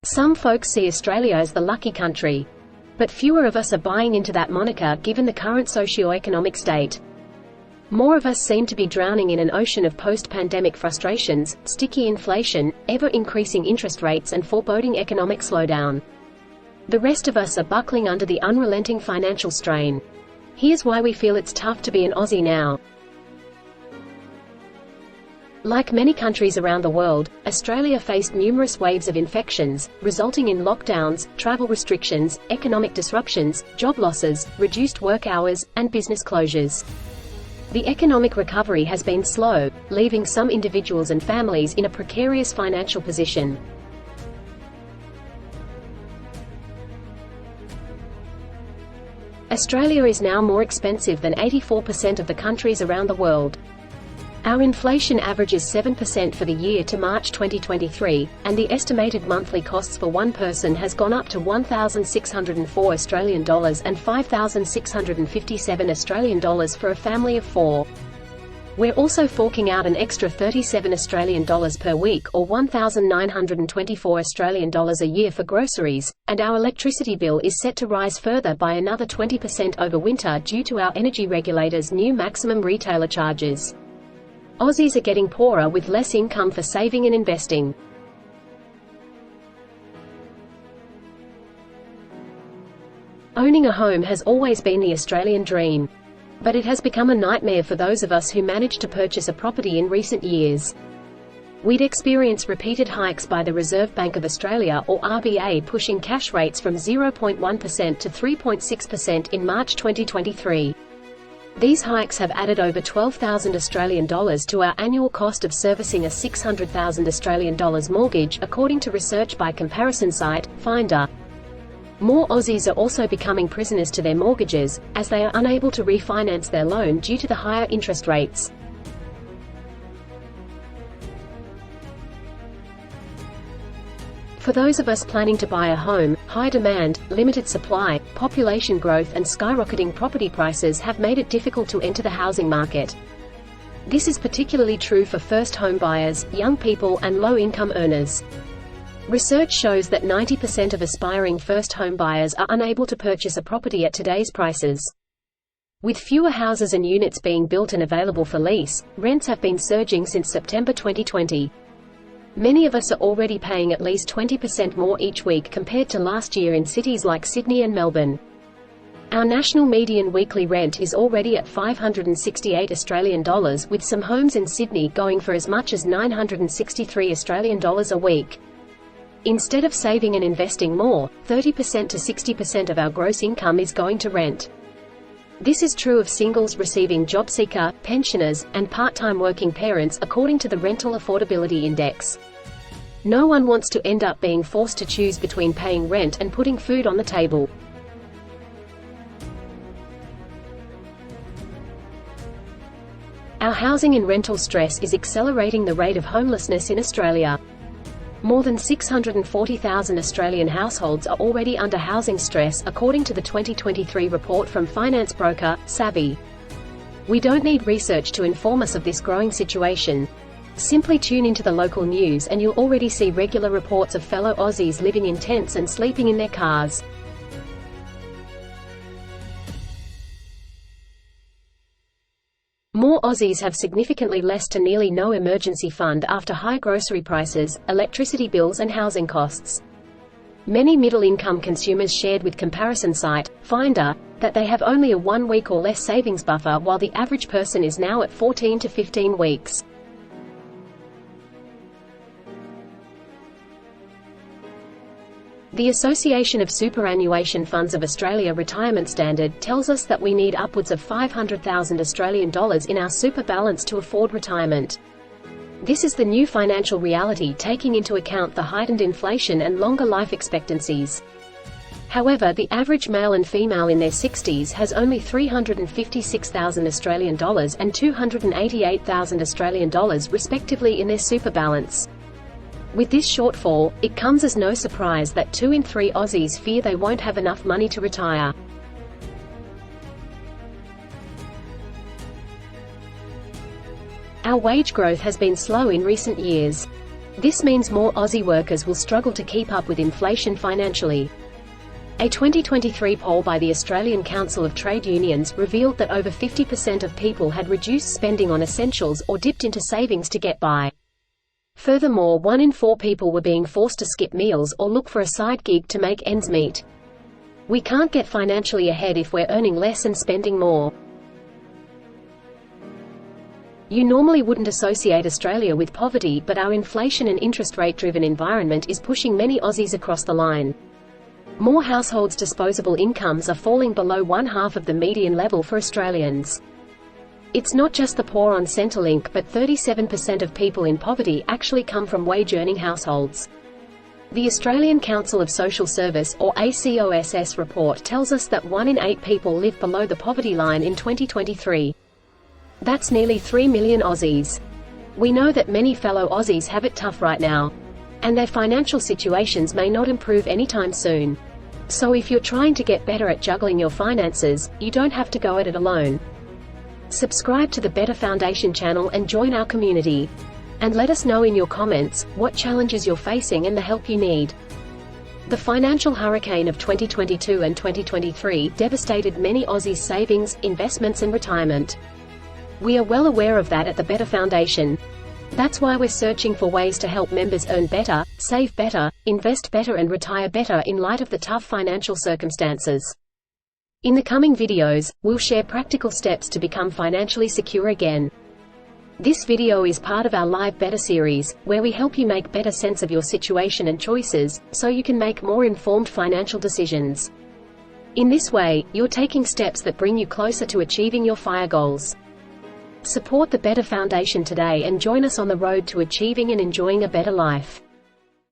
Some folks see Australia as the lucky country. But fewer of us are buying into that moniker given the current socio-economic state. More of us seem to be drowning in an ocean of post-pandemic frustrations, sticky inflation, ever-increasing interest rates and foreboding economic slowdown. The rest of us are buckling under the unrelenting financial strain. Here's why we feel it's tough to be an Aussie now. Like many countries around the world, Australia faced numerous waves of infections, resulting in lockdowns, travel restrictions, economic disruptions, job losses, reduced work hours, and business closures. The economic recovery has been slow, leaving some individuals and families in a precarious financial position. Australia is now more expensive than 84% of the countries around the world. Our inflation averages 7% for the year to March 2023, and the estimated monthly costs for one person has gone up to $1,604 Australian dollars and $5,657 Australian dollars for a family of 4. We're also forking out an extra 37 Australian dollars per week or 1,924 Australian dollars a year for groceries, and our electricity bill is set to rise further by another 20% over winter due to our energy regulator's new maximum retailer charges. Aussies are getting poorer with less income for saving and investing. Owning a home has always been the Australian dream. But it has become a nightmare for those of us who managed to purchase a property in recent years. We'd experienced repeated hikes by the Reserve Bank of Australia or RBA pushing cash rates from 0.1% to 3.6% in March 2023. These hikes have added over 12,000 Australian dollars to our annual cost of servicing a 600,000 Australian dollars mortgage, according to research by comparison site, Finder. More Aussies are also becoming prisoners to their mortgages, as they are unable to refinance their loan due to the higher interest rates. For those of us planning to buy a home, high demand, limited supply, population growth and skyrocketing property prices have made it difficult to enter the housing market. This is particularly true for first home buyers, young people and low-income earners. Research shows that 90% of aspiring first home buyers are unable to purchase a property at today's prices. With fewer houses and units being built and available for lease, rents have been surging since September 2020. Many of us are already paying at least 20% more each week compared to last year in cities like Sydney and Melbourne. Our national median weekly rent is already at 568 Australian dollars, with some homes in Sydney going for as much as 963 Australian dollars a week. Instead of saving and investing more, 30% to 60% of our gross income is going to rent. This is true of singles receiving job seeker, pensioners, and part-time working parents according to the Rental Affordability Index. No one wants to end up being forced to choose between paying rent and putting food on the table. Our housing and rental stress is accelerating the rate of homelessness in Australia. More than 640,000 Australian households are already under housing stress, according to the 2023 report from finance broker, Savvy. We don't need research to inform us of this growing situation. Simply tune into the local news and you'll already see regular reports of fellow Aussies living in tents and sleeping in their cars. More Aussies have significantly less to nearly no emergency fund after high grocery prices, electricity bills and housing costs. Many middle-income consumers shared with comparison site, Finder, that they have only a 1 week or less savings buffer, while the average person is now at 14 to 15 weeks. The Association of Superannuation Funds of Australia Retirement Standard tells us that we need upwards of 500,000 Australian dollars in our super balance to afford retirement. This is the new financial reality, taking into account the heightened inflation and longer life expectancies. However, the average male and female in their 60s has only 356,000 Australian dollars and 288,000 Australian dollars respectively in their super balance. With this shortfall, it comes as no surprise that 2 in 3 Aussies fear they won't have enough money to retire. Our wage growth has been slow in recent years. This means more Aussie workers will struggle to keep up with inflation financially. A 2023 poll by the Australian Council of Trade Unions revealed that over 50% of people had reduced spending on essentials or dipped into savings to get by. Furthermore, 1 in 4 people were being forced to skip meals or look for a side gig to make ends meet. We can't get financially ahead if we're earning less and spending more. You normally wouldn't associate Australia with poverty, but our inflation and interest rate-driven environment is pushing many Aussies across the line. More households' disposable incomes are falling below one-half of the median level for Australians. It's not just the poor on Centrelink, but 37% of people in poverty actually come from wage-earning households. The Australian Council of Social Service, or ACOSS report tells us that 1 in 8 people live below the poverty line in 2023. That's nearly 3 million Aussies. We know that many fellow Aussies have it tough right now, and their financial situations may not improve anytime soon. So if you're trying to get better at juggling your finances, you don't have to go at it alone. Subscribe to the Better Foundation channel and join our community. And let us know in your comments what challenges you're facing and the help you need. The financial hurricane of 2022 and 2023 devastated many Aussies' savings, investments and retirement. We are well aware of that at the Better Foundation. That's why we're searching for ways to help members earn better, save better, invest better and retire better in light of the tough financial circumstances. In the coming videos, we'll share practical steps to become financially secure again. This video is part of our Live Better series, where we help you make better sense of your situation and choices, so you can make more informed financial decisions. In this way, you're taking steps that bring you closer to achieving your FIRE goals. Support the Better Foundation today and join us on the road to achieving and enjoying a better life.